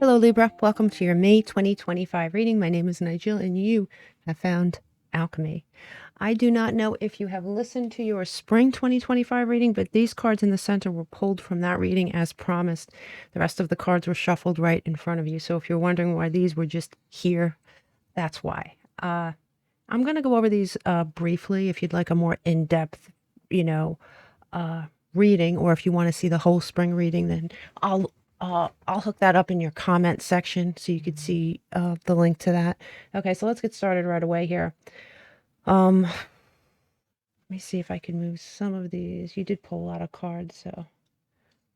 Hello Libra, welcome to your May 2025 reading. My name is Nigel and you have found alchemy. I do not know if you have listened to your spring 2025 reading, but these cards in the center were pulled from that reading as promised. The rest of the cards were shuffled right in front of you. So if you're wondering why these were just here, that's why. I'm going to go over these briefly. If you'd like a more in-depth, reading, or if you want to see the whole spring reading, then I'll hook that up in your comment section so you could see the link to that. Okay, so let's get started right away here. Let me see if I can move some of these. You did pull a lot of cards, so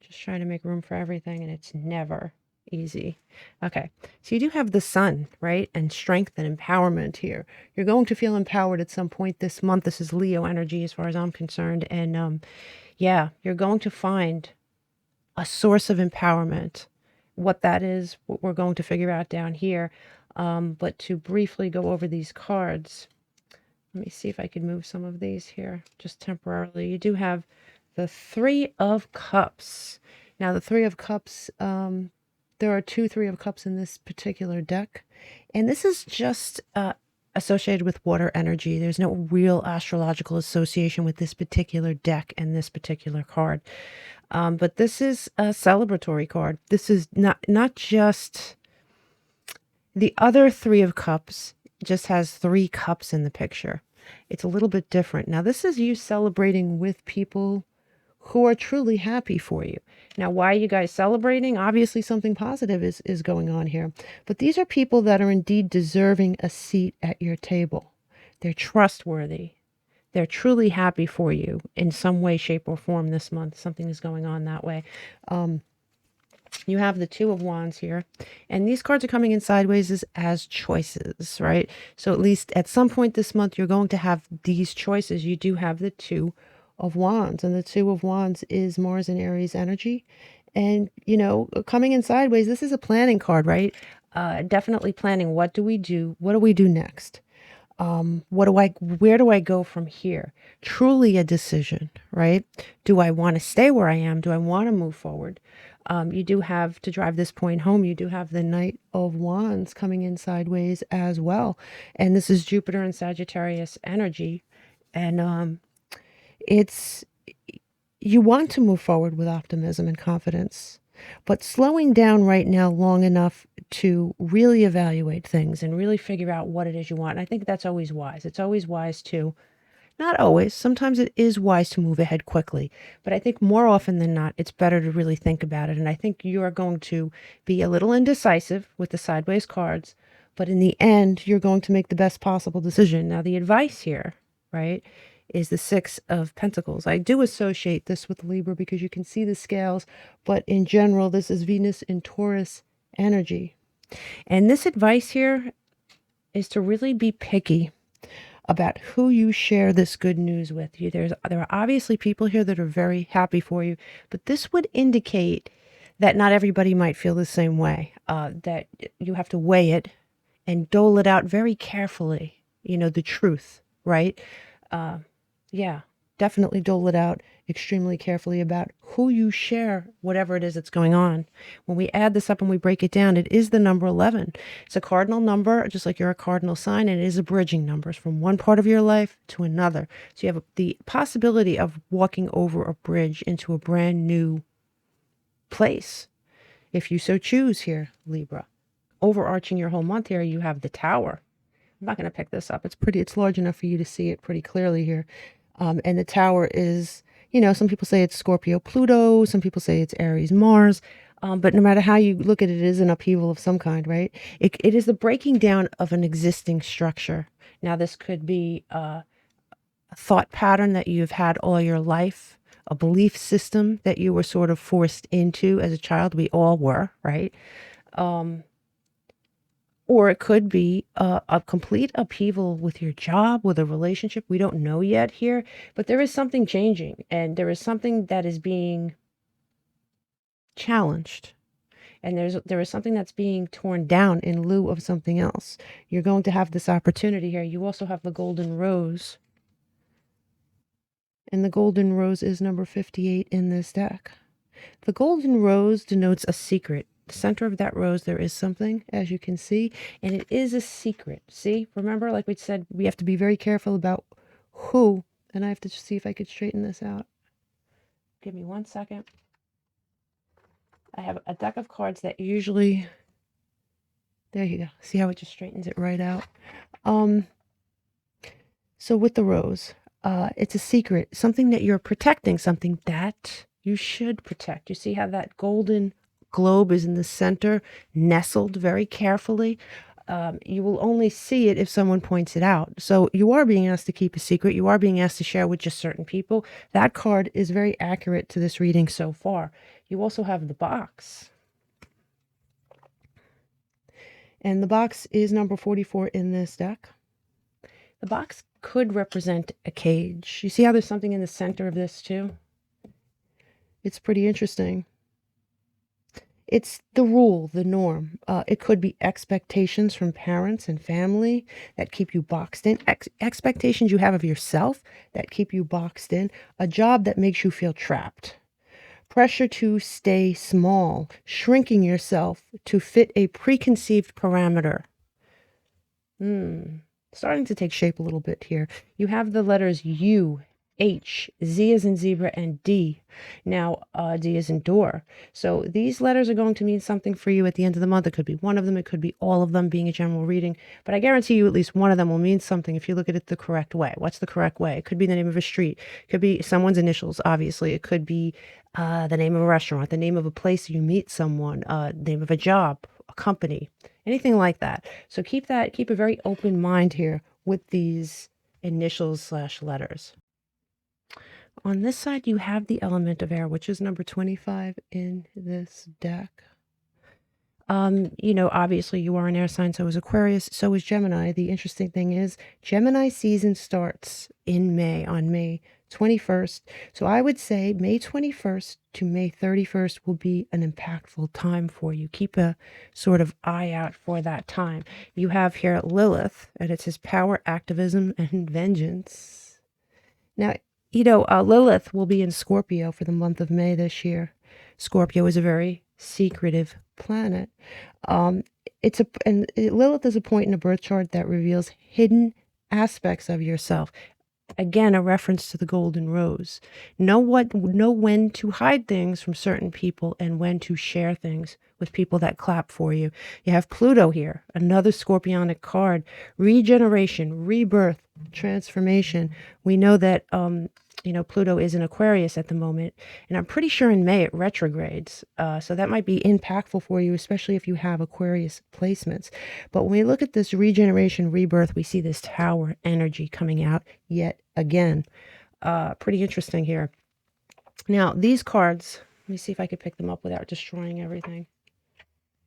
just trying to make room for everything, and it's never easy. Okay, so you do have the sun, right? And strength and empowerment here. You're going to feel empowered at some point this month. This is Leo energy as far as I'm concerned. And yeah, you're going to find a source of empowerment. What that is, what we're going to figure out down here. But to briefly go over these cards, let me see if I can move some of these here just temporarily. You do have the Three of Cups. Now, the Three of Cups, there are two Three of Cups in this particular deck. And this is just associated with water energy. There's no real astrological association with this particular deck and this particular card. But this is a celebratory card. This is not just the other Three of Cups. Just has three cups in the picture. It's a little bit different. Now, this is you celebrating with people who are truly happy for you. Now, why are you guys celebrating? Obviously, something positive is going on here. But these are people that are indeed deserving a seat at your table. They're trustworthy. They're truly happy for you in some way, shape, or form this month. Something is going on that way. You have the Two of Wands here, and these cards are coming in sideways as choices, right? So at least at some point this month, you're going to have these choices. You do have the Two of Wands, and the Two of Wands is Mars and Aries energy. And, coming in sideways, this is a planning card, right? Definitely planning. What do we do? What do we do next? Where do I go from here? Truly a decision, right? Do I want to stay where I am? Do I want to move forward? You do have, to drive this point home, you do have the Knight of Wands coming in sideways as well. And this is Jupiter and Sagittarius energy. And you want to move forward with optimism and confidence, but slowing down right now long enough to really evaluate things and really figure out what it is you want. And I think that's always wise. It's always wise to, not always, sometimes it is wise to move ahead quickly, but I think more often than not, it's better to really think about it. And I think you are going to be a little indecisive with the sideways cards, but in the end, you're going to make the best possible decision. Now, the advice here, right, is the Six of Pentacles. I do associate this with Libra because you can see the scales, but in general, this is Venus in Taurus energy. And this advice here is to really be picky about who you share this good news with. There are obviously people here that are very happy for you, but this would indicate that not everybody might feel the same way, that you have to weigh it and dole it out very carefully, the truth, right? Yeah, definitely dole it out extremely carefully about who you share whatever it is that's going on. When we add this up and we break it down, it is the number 11. It's a cardinal number, just like you're a cardinal sign, and it is a bridging number from one part of your life to another. So you have the possibility of walking over a bridge into a brand new place, if you so choose here, Libra. Overarching your whole month here, you have the Tower. I'm not going to pick this up. It's large enough for you to see it pretty clearly here. And the Tower is, some people say it's Scorpio Pluto, some people say it's Aries Mars, but no matter how you look at it, it is an upheaval of some kind, right? It is the breaking down of an existing structure. Now, this could be a thought pattern that you've had all your life, a belief system that you were sort of forced into as a child. We all were, right? Or it could be a complete upheaval with your job, with a relationship. We don't know yet here, but there is something changing, and there is something that is being challenged, and there is something that's being torn down in lieu of something else. You're going to have this opportunity here. You also have the Golden Rose, and the Golden Rose is number 58 in this deck. The Golden Rose denotes a secret center of that rose, there is something, as you can see, and it is a secret. See, remember, like we said, we have to be very careful about who, and I have to just see if I could straighten this out. Give me 1 second. I have a deck of cards that usually, there you go. See how it just straightens it right out? So with the rose, it's a secret, something that you're protecting, something that you should protect. You see how that golden globe is in the center, nestled very carefully. You will only see it if someone points it out. So you are being asked to keep a secret. You are being asked to share with just certain people. That card is very accurate to this reading so far. You also have the box. And the box is number 44 in this deck. The box could represent a cage. You see how there's something in the center of this too? It's pretty interesting. It's the rule, the norm. It could be expectations from parents and family that keep you boxed in. Expectations you have of yourself that keep you boxed in. A job that makes you feel trapped. Pressure to stay small. Shrinking yourself to fit a preconceived parameter. Starting to take shape a little bit here. You have the letters U, H, Z as in zebra, and D. Now, D as in door. So these letters are going to mean something for you at the end of the month. It could be one of them. It could be all of them, being a general reading. But I guarantee you at least one of them will mean something if you look at it the correct way. What's the correct way? It could be the name of a street. It could be someone's initials, obviously. It could be the name of a restaurant, the name of a place you meet someone, name of a job, a company, anything like that. So keep a very open mind here with these initials / letters. On this side, you have the element of air, which is number 25 in this deck. Obviously you are an air sign, so is Aquarius, so is Gemini. The interesting thing is Gemini season starts in May, on May 21st. So I would say May 21st to May 31st will be an impactful time for you. Keep a sort of eye out for that time. You have here Lilith, and it says power, activism, and vengeance. Now, Lilith will be in Scorpio for the month of May this year. Scorpio is a very secretive planet. Lilith is a point in a birth chart that reveals hidden aspects of yourself. Again, a reference to the golden rose. Know when to hide things from certain people and when to share things with people that clap for you. You have Pluto here, another scorpionic card. Regeneration, rebirth, transformation. We know that Pluto is in Aquarius at the moment, and I'm pretty sure in May it retrogrades. So that might be impactful for you, especially if you have Aquarius placements. But when we look at this regeneration, rebirth, we see this tower energy coming out yet again. Pretty interesting here. Now, these cards, let me see if I could pick them up without destroying everything.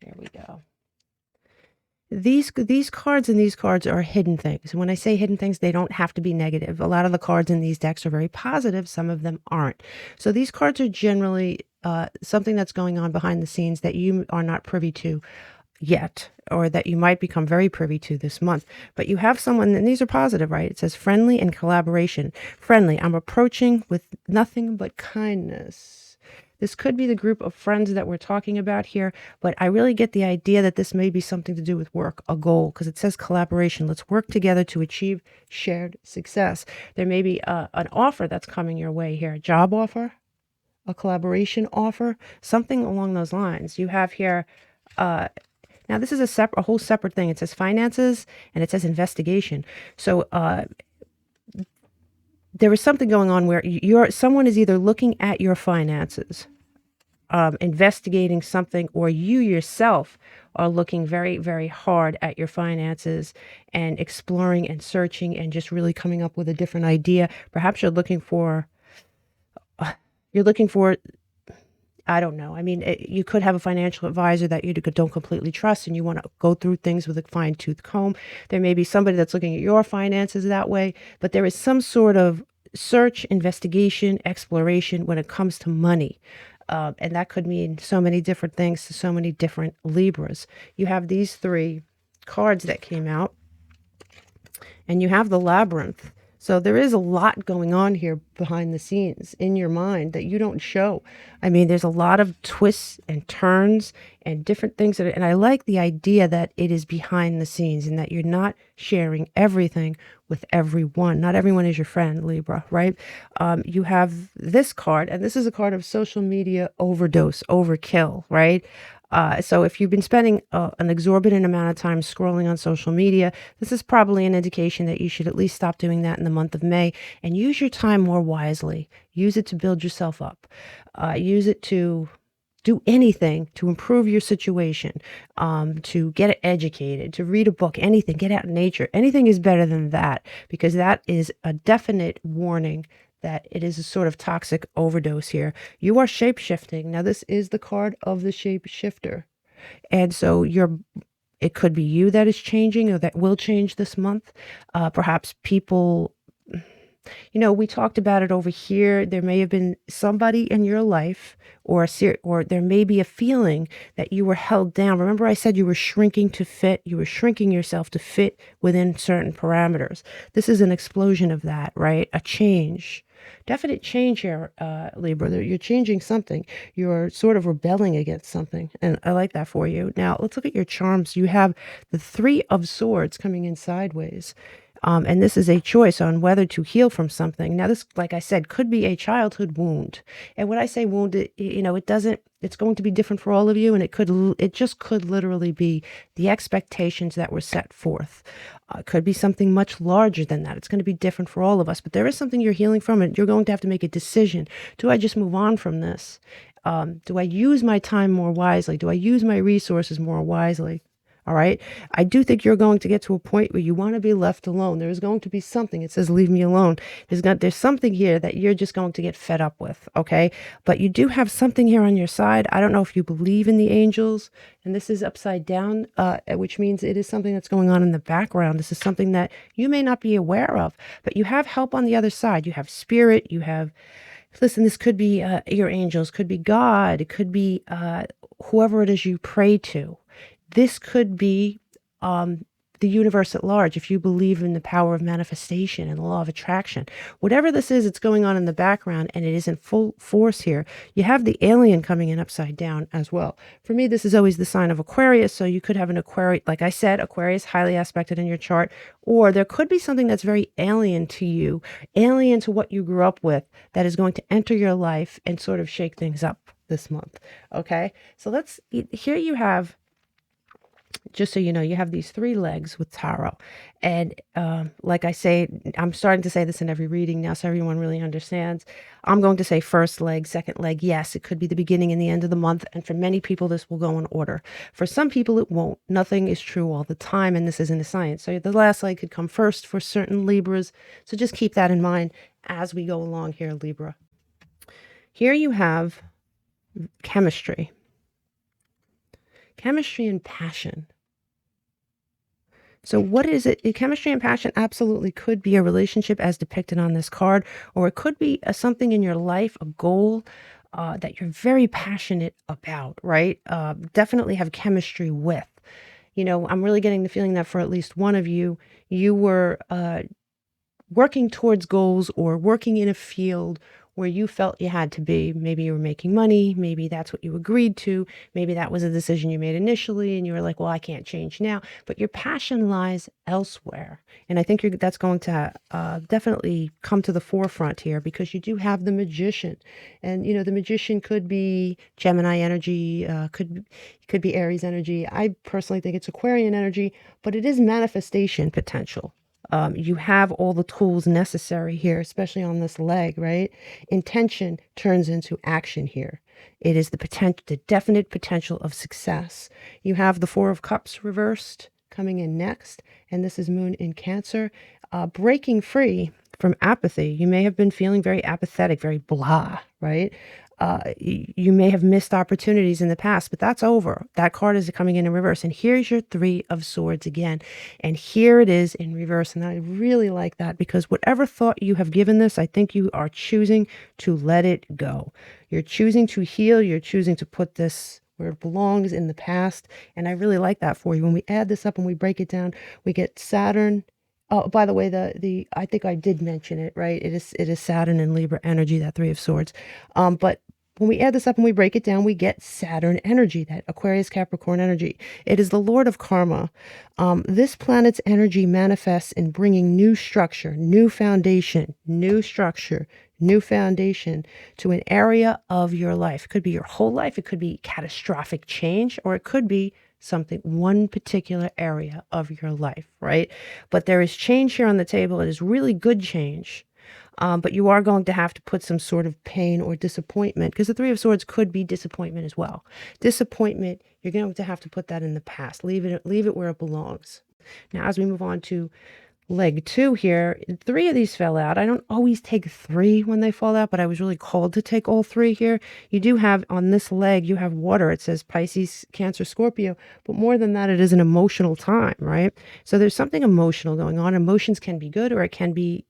There we go. These cards and these cards are hidden things. And when I say hidden things, they don't have to be negative. A lot of the cards in these decks are very positive. Some of them aren't. So these cards are generally something that's going on behind the scenes that you are not privy to yet, or that you might become very privy to this month. But you have someone, and these are positive, right? It says friendly and collaboration. Friendly, I'm approaching with nothing but kindness. This could be the group of friends that we're talking about here, but I really get the idea that this may be something to do with work, a goal, because it says collaboration. Let's work together to achieve shared success. There may be an offer that's coming your way here, a job offer, a collaboration offer, something along those lines. You have here, now this is a whole separate thing. It says finances and it says investigation. So there is something going on where someone is either looking at your finances, investigating something, or you yourself are looking very, very hard at your finances and exploring and searching and just really coming up with a different idea. Perhaps you're looking for, I don't know. I mean, you could have a financial advisor that you don't completely trust, and you want to go through things with a fine-tooth comb. There may be somebody that's looking at your finances that way, but there is some sort of search, investigation, exploration when it comes to money. And that could mean so many different things to so many different Libras. You have these three cards that came out, and you have the labyrinth. So there is a lot going on here behind the scenes in your mind that you don't show. I mean, there's a lot of twists and turns and different things and I like the idea that it is behind the scenes and that you're not sharing everything with everyone. Not everyone is your friend, Libra, right? You have this card, and this is a card of social media overdose, overkill, right? So if you've been spending an exorbitant amount of time scrolling on social media, this is probably an indication that you should at least stop doing that in the month of May and use your time more wisely. Use it to build yourself up. Use it to do anything to improve your situation, to get educated, to read a book, anything, get out in nature. Anything is better than that, because that is a definite warning that it is a sort of toxic overdose here. You are shape-shifting. Now, this is the card of the shape-shifter. And so it could be you that is changing or that will change this month. Perhaps people, we talked about it over here. There may have been somebody in your life or there may be a feeling that you were held down. Remember I said you were shrinking to fit. You were shrinking yourself to fit within certain parameters. This is an explosion of that, right? A change. Definite change here, Libra. You're changing something. You're sort of rebelling against something. And I like that for you. Now, let's look at your charms. You have the Three of Swords coming in sideways. And this is a choice on whether to heal from something. Now, this, like I said, could be a childhood wound. And when I say wound, it's going to be different for all of you. And it just could literally be the expectations that were set forth. It could be something much larger than that. It's going to be different for all of us. But there is something you're healing from, and you're going to have to make a decision. Do I just move on from this? Do I use my time more wisely? Do I use my resources more wisely? All right. I do think you're going to get to a point where you want to be left alone. There is going to be something. It says, leave me alone. There's something here that you're just going to get fed up with. Okay. But you do have something here on your side. I don't know if you believe in the angels, and this is upside down, which means it is something that's going on in the background. This is something that you may not be aware of, but you have help on the other side. You have spirit. Listen, this could be your angels, could be God. It could be whoever it is you pray to. This could be the universe at large, if you believe in the power of manifestation and the law of attraction. Whatever this is, it's going on in the background, and it is in full force here. You have the alien coming in upside down as well. For me, this is always the sign of Aquarius, so you could have an Aquarius, like I said, Aquarius highly aspected in your chart, or there could be something that's very alien to you, alien to what you grew up with, that is going to enter your life and sort of shake things up this month. Okay, so here you have, just so you know, you have these three legs with tarot. And like I say, I'm starting to say this in every reading now so everyone really understands. I'm going to say first leg, second leg. Yes, it could be the beginning and the end of the month. And for many people, this will go in order. For some people, it won't. Nothing is true all the time, and this isn't a science. So the last leg could come first for certain Libras. So just keep that in mind as we go along here, Libra. Here you have chemistry. Chemistry and passion. So what is it? Chemistry and passion absolutely could be a relationship as depicted on this card, or it could be something in your life, a goal that you're very passionate about, right? Definitely have chemistry with. I'm really getting the feeling that for at least one of you, you were working towards goals or working in a field where you felt you had to be. Maybe you were making money. Maybe that's what you agreed to. Maybe that was a decision you made initially and you were like, well, I can't change now. But your passion lies elsewhere. And I think that's going to definitely come to the forefront here, because you do have the Magician. And, the Magician could be Gemini energy, could be Aries energy. I personally think it's Aquarian energy, but it is manifestation potential. You have all the tools necessary here, especially on this leg, right? Intention turns into action here. It is the definite potential of success. You have the Four of Cups reversed coming in next, and this is Moon in Cancer. Breaking free from apathy. You may have been feeling very apathetic, very blah, right? You may have missed opportunities in the past, but that's over. That card is coming in reverse. And here's your Three of Swords again. And here it is in reverse. And I really like that, because whatever thought you have given this, I think you are choosing to let it go. You're choosing to heal. You're choosing to put this where it belongs, in the past. And I really like that for you. When we add this up and we break it down, we get Saturn Oh, by the way, the I think I did mention it, right? It is Saturn and Libra energy, that Three of Swords. But when we add this up and we break it down, we get Saturn energy, that Aquarius Capricorn energy. It is the Lord of Karma. This planet's energy manifests in bringing new structure, new foundation, new structure, new foundation to an area of your life. It could be your whole life. It could be catastrophic change, or it could be something, one particular area of your life, right? But there is change here on the table. It is really good change. But you are going to have to put some sort of pain or disappointment, because the Three of Swords could be disappointment as well. Disappointment, you're going to have to put that in the past. Leave it where it belongs. Now, as we move on to leg 2 here, 3 of these fell out. I don't always take 3 when they fall out, but I was really called to take all 3 here. You do have on this leg, you have water. It says Pisces, Cancer, Scorpio, but more than that, it is an emotional time, right? So there's something emotional going on. Emotions can be good, or it can be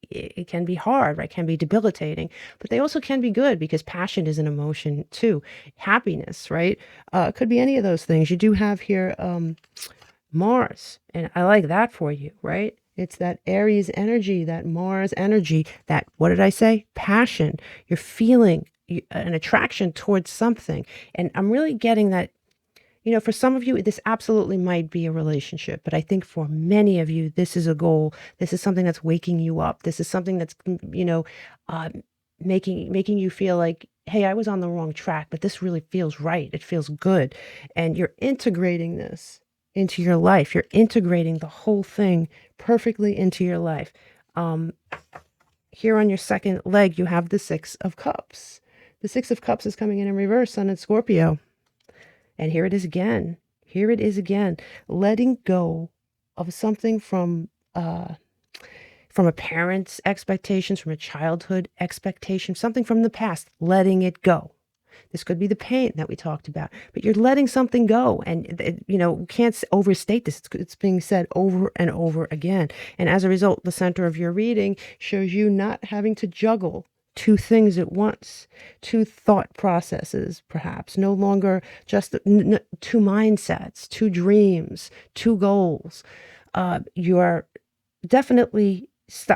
hard, right? It can be debilitating, but they also can be good, because passion is an emotion too. Happiness, right? It could be any of those things. You do have here Mars, and I like that for you, right? It's that Aries energy, that Mars energy, that, what did I say? Passion. You're feeling an attraction towards something. And I'm really getting that, for some of you, this absolutely might be a relationship, but I think for many of you, this is a goal. This is something that's waking you up. This is something that's, making you feel like, hey, I was on the wrong track, but this really feels right. It feels good. And you're integrating this into your life. You're integrating the whole thing perfectly into your life. Here on your second leg, you have the Six of Cups. The Six of Cups is coming in reverse, Sun and Scorpio. And here it is again. Here it is again. Letting go of something from a parent's expectations, from a childhood expectation, something from the past, letting it go. This could be the pain that we talked about, but you're letting something go, and can't overstate this. It's being said over and over again. And as a result, the center of your reading shows you not having to juggle 2 things at once, 2 thought processes, perhaps, no longer just 2 mindsets, 2 dreams, 2 goals. You're definitely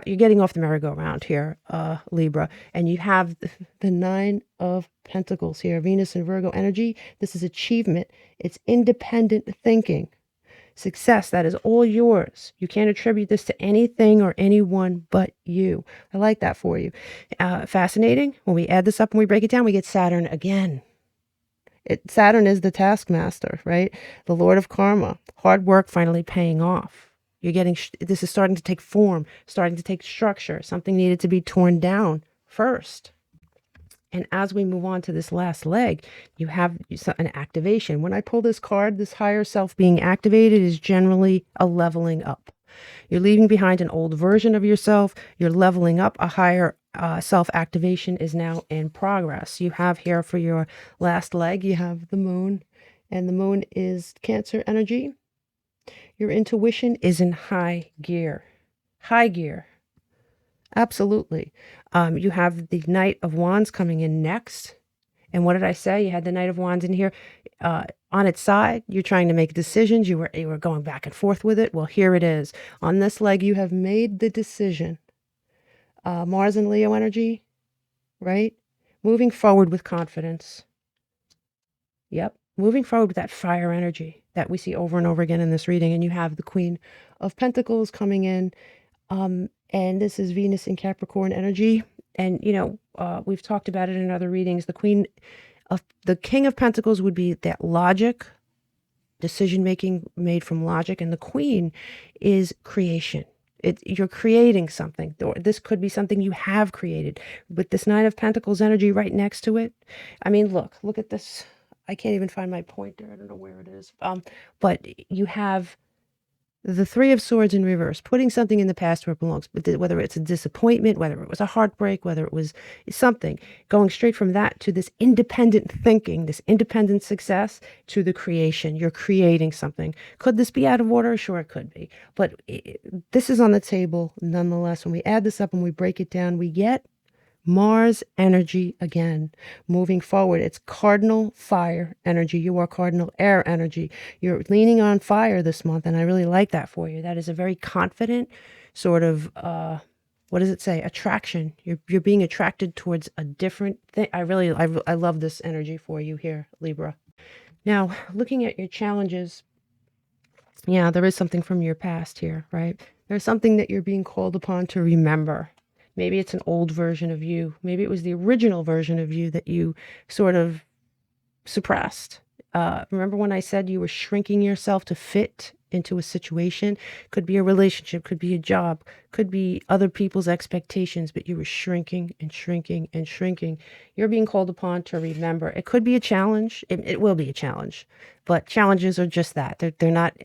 you're getting off the merry-go-round here, Libra, and you have the Nine of Pentacles here, Venus and Virgo energy. This is achievement. It's independent thinking. Success, that is all yours. You can't attribute this to anything or anyone but you. I like that for you. Fascinating. When we add this up and we break it down, we get Saturn again. Saturn is the taskmaster, right? The Lord of Karma. Hard work finally paying off. You're getting, this is starting to take form, starting to take structure. Something needed to be torn down first. And as we move on to this last leg, you have an activation. When I pull this card, this higher self being activated is generally a leveling up. You're leaving behind an old version of yourself. You're leveling up. A higher self activation is now in progress. You have here for your last leg, you have the moon, and the moon is Cancer energy. Your intuition is in high gear. High gear. Absolutely. You have the Knight of Wands coming in next. And what did I say? You had the Knight of Wands in here. On its side, you're trying to make decisions. You were going back and forth with it. Well, here it is. On this leg, you have made the decision. Mars and Leo energy, right? Moving forward with confidence. Yep. Moving forward with that fire energy that we see over and over again in this reading. And you have the Queen of Pentacles coming in. And this is Venus in Capricorn energy. And, we've talked about it in other readings. The King of Pentacles would be that logic, decision-making made from logic. And the Queen is creation. You're creating something. Or this could be something you have created. With this Nine of Pentacles energy right next to it. I mean, look at this. I can't even find my pointer. I don't know where it is. But you have the Three of Swords in reverse, putting something in the past where it belongs, whether it's a disappointment, whether it was a heartbreak, whether it was something, going straight from that to this independent thinking, this independent success, to the creation. You're creating something. Could this be out of order? Sure, it could be. But this is on the table nonetheless. When we add this up and we break it down, we get Mars energy again, moving forward. It's cardinal fire energy. You are cardinal air energy. You're leaning on fire this month, and I really like that for you. That is a very confident sort of, what does it say? Attraction. You're being attracted towards a different thing. I love this energy for you here, Libra. Now, looking at your challenges, yeah, there is something from your past here, right? There's something that you're being called upon to remember. Maybe it's an old version of you. Maybe it was the original version of you that you sort of suppressed. Remember when I said you were shrinking yourself to fit into a situation? Could be a relationship, could be a job, could be other people's expectations, but you were shrinking and shrinking and shrinking. You're being called upon to remember. It could be a challenge. It will be a challenge, but challenges are just that. They're not,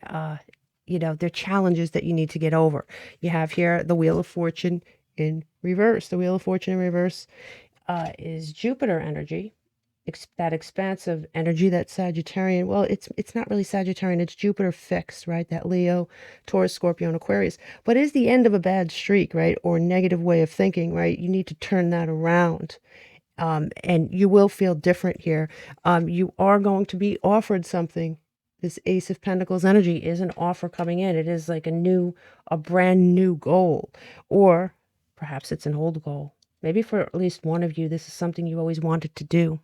they're challenges that you need to get over. You have here the Wheel of Fortune in reverse. The Wheel of Fortune in reverse is Jupiter energy. That expansive energy, that Sagittarian. Well, it's not really Sagittarian, it's Jupiter fixed, right? That Leo, Taurus, Scorpio, and Aquarius. But it is the end of a bad streak, right? Or negative way of thinking, right? You need to turn that around. And you will feel different here. You are going to be offered something. This Ace of Pentacles energy is an offer coming in. It is like a brand new goal. Or perhaps it's an old goal. Maybe for at least one of you, this is something you always wanted to do.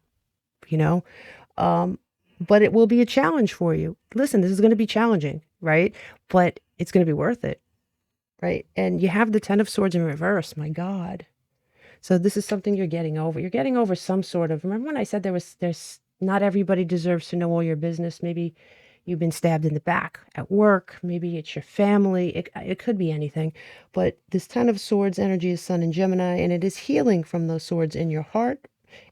But it will be a challenge for you. Listen, this is going to be challenging, right? But it's going to be worth it, right? And you have the Ten of Swords in reverse, my God. So this is something you're getting over. You're getting over some sort of, remember when I said there's not everybody deserves to know all your business. Maybe you've been stabbed in the back at work. Maybe it's your family. It could be anything. But this Ten of Swords energy is Sun in Gemini, and it is healing from those swords in your heart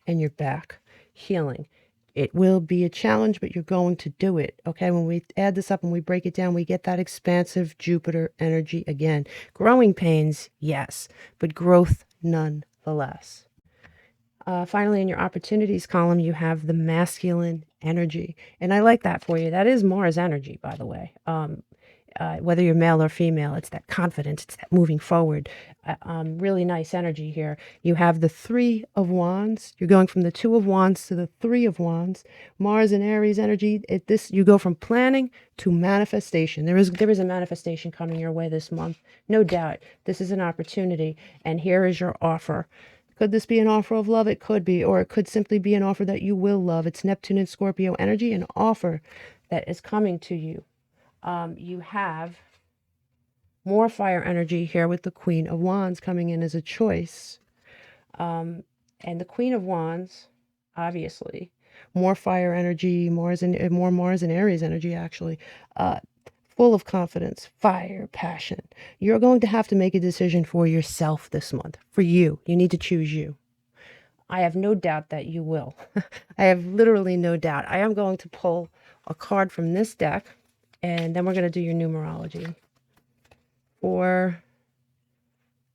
and your back. Healing. It will be a challenge, but you're going to do it. Okay. When we add this up and we break it down, we get that expansive Jupiter energy again. Growing pains, yes, but growth nonetheless. Finally, in your opportunities column, you have the masculine energy. And I like that for you. That is Mars energy, by the way. Whether you're male or female, it's that confidence, it's that moving forward. Really nice energy here. You have the Three of Wands. You're going from the Two of Wands to the Three of Wands. Mars and Aries energy. You go from planning to manifestation. There is a manifestation coming your way this month, no doubt. This is an opportunity, and here is your offer. Could this be an offer of love? It could be, or it could simply be an offer that you will love. It's Neptune and Scorpio energy, an offer that is coming to you. You have more fire energy here with the Queen of Wands coming in as a choice. And the Queen of Wands, obviously, more fire energy, more Mars and Aries energy, actually, full of confidence, fire, passion. You're going to have to make a decision for yourself this month. For you. You need to choose you. I have no doubt that you will. I have literally no doubt. I am going to pull a card from this deck, and then we're going to do your numerology for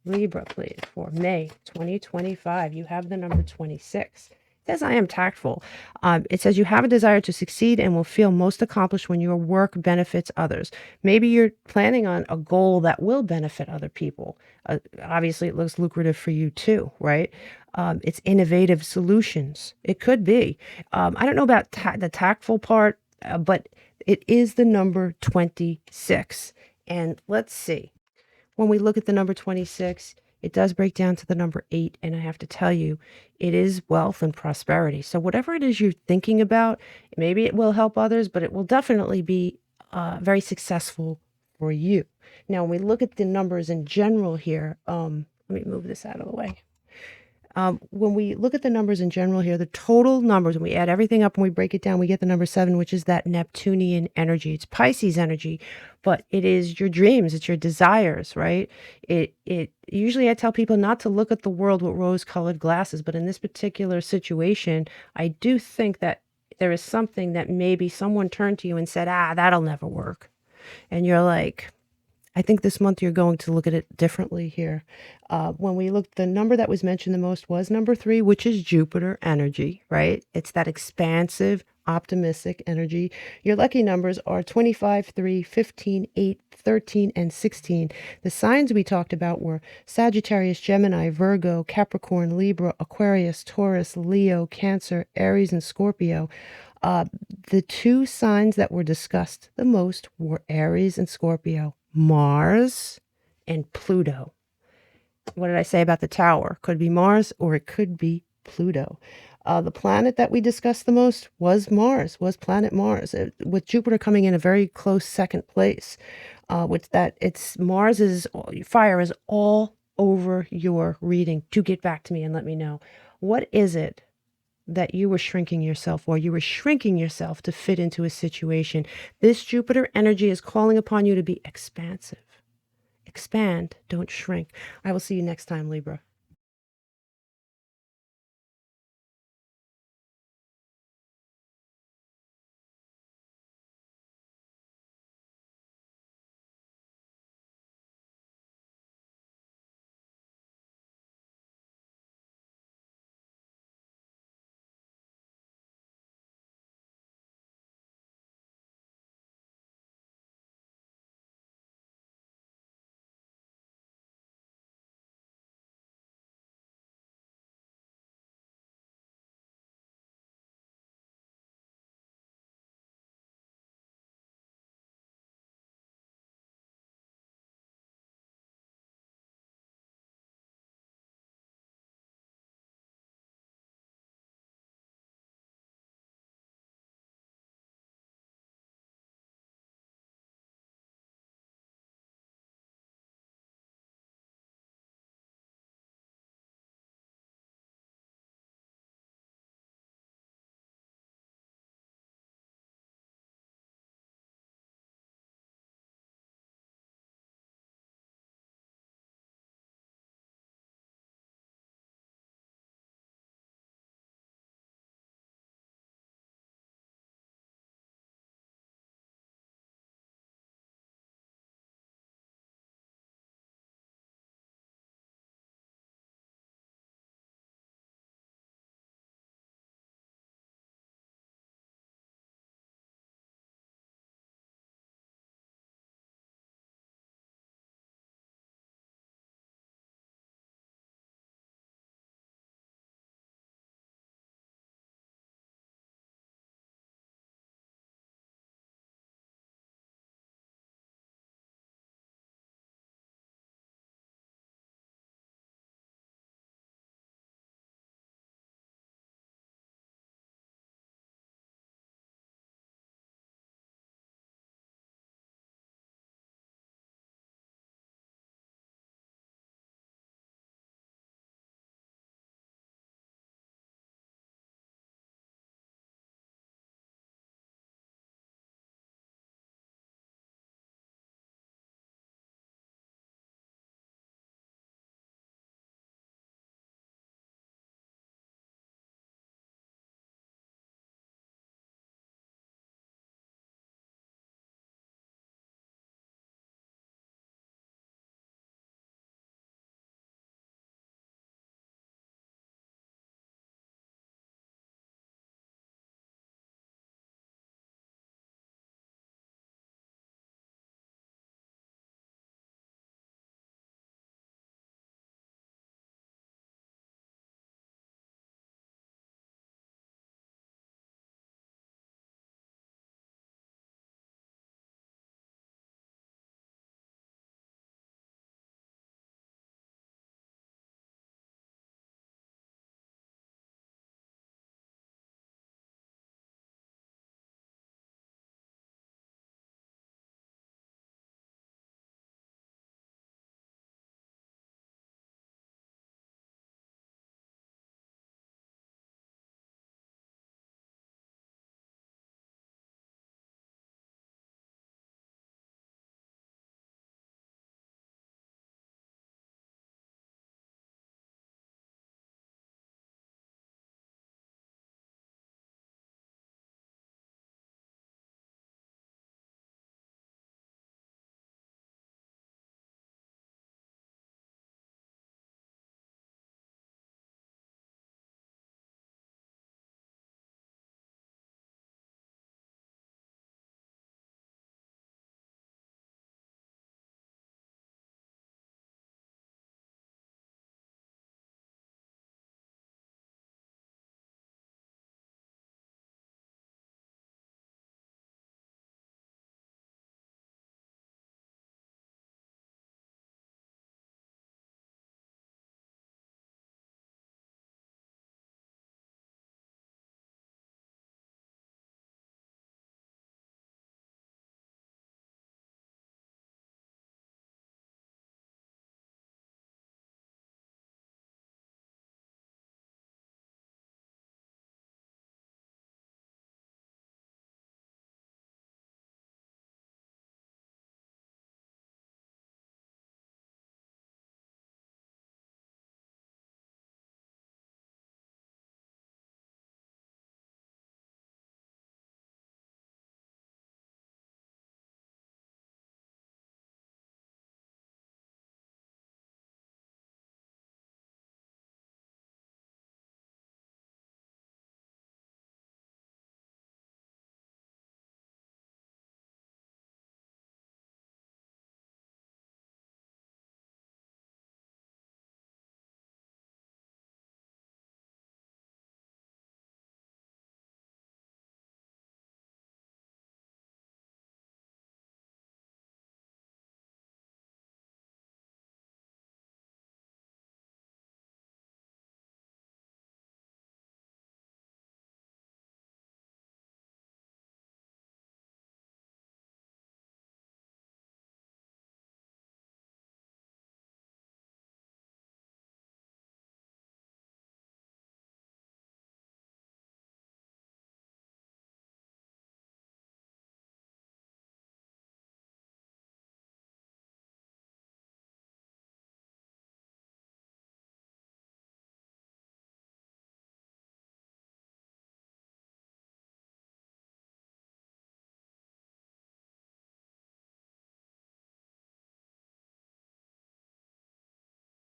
Libra, please, for May 2025. You have the number 26. It says, I am tactful. It says you have a desire to succeed and will feel most accomplished when your work benefits others. Maybe you're planning on a goal that will benefit other people. Obviously, it looks lucrative for you too, right? It's innovative solutions. It could be. I don't know about the tactful part, but it is the number 26. And let's see. When we look at the number 26, it does break down to the number 8. And I have to tell you, it is wealth and prosperity. So whatever it is you're thinking about, maybe it will help others, but it will definitely be very successful for you. Now, when we look at the numbers in general here, let me move this out of the way. When we look at the numbers in general here, the total numbers, when we add everything up and we break it down, we get the number 7, which is that Neptunian energy. It's Pisces energy, but it is your dreams. It's your desires, right? Usually I tell people not to look at the world with rose-colored glasses, but in this particular situation, I do think that there is something that maybe someone turned to you and said, that'll never work. And you're like, I think this month you're going to look at it differently here. When we looked, the number that was mentioned the most was number 3, which is Jupiter energy, right? It's that expansive optimistic energy. Your lucky numbers are 25, 3, 15, 8, 13, and 16. The signs we talked about were Sagittarius, Gemini, Virgo, Capricorn, Libra, Aquarius, Taurus, Leo, Cancer, Aries, and Scorpio. The two signs that were discussed the most were Aries and Scorpio, Mars and Pluto. What did I say about the tower? Could be Mars or it could be Pluto. The planet that we discussed the most was Mars, was planet Mars, with Jupiter coming in a very close second place. With that, Mars is fire is all over your reading. Do get back to me and let me know. What is it that you were shrinking yourself for? You were shrinking yourself to fit into a situation. This Jupiter energy is calling upon you to be expansive. Expand, don't shrink. I will see you next time, Libra.